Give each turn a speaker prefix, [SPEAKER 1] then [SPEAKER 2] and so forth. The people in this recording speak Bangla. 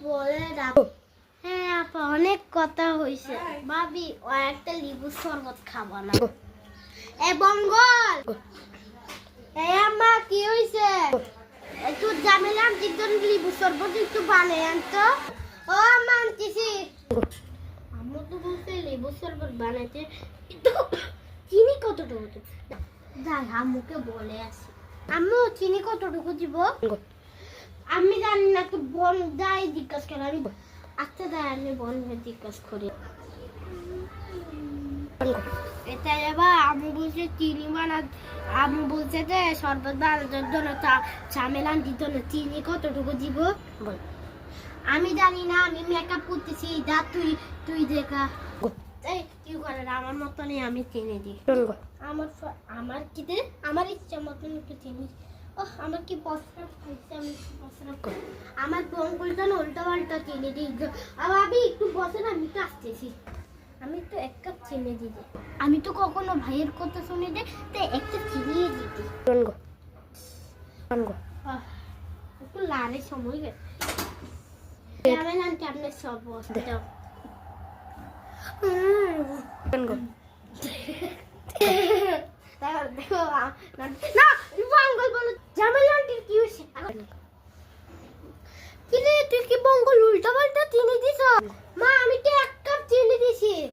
[SPEAKER 1] বলে রাখো। হ্যাঁ আপা অনেক কথা হয়েছে। ভাবি ও একটা লেবুর শরবত খাবো না। এ বঙ্গল এই আম্মা কি হয়েছে? একটু জামেলাম চিকন লেবুর শরবত একটু বানিয়ে আনতো। ও আম্মা আনতেছি। আম্মু তো বলছে লেবুর শরবত বানাইতে, কিন্তু চিনি কতটুকু? যাই আম্মুকে বলে আসি। আম্মু চিনি কতটুকু দিব? আমি জানি না, তো বোন যাই জিজ্ঞাসা করে। আমি আচ্ছা যাই আমি বোনকে জিজ্ঞাসা করি। এটা এবার আম্মু বলছে চিনি আম্মু বলছে যে শরবত বানানোর জন্য ঝামেলা দিত না, চিনি কতটুকু দিব বল। আমি জানি না, আমি মেকআপ করতেছি। যা তুই তুই দেখা। এই কি করে আমার মতনই আমি চিনি দিই। আমার কি দে আমার ইচ্ছা মতন একটু চিনি। আমার কি পছন্দ হয়েছে, আমি পছন্দ করি। আমার বঙ্গলটা উল্টা পাল্টা চিনি দিই। আমি একটু বসে না, আমি তো আসতেছি। আমি তো এক কাপ চিনি দিতে, আমি তো কখনো ভাইয়ের কথা শুনে দে তাই একটা চিনি দিতে। একটু লাড়ে সময় গেছে। আমি জানছি আপনার সব দাও। দেখো না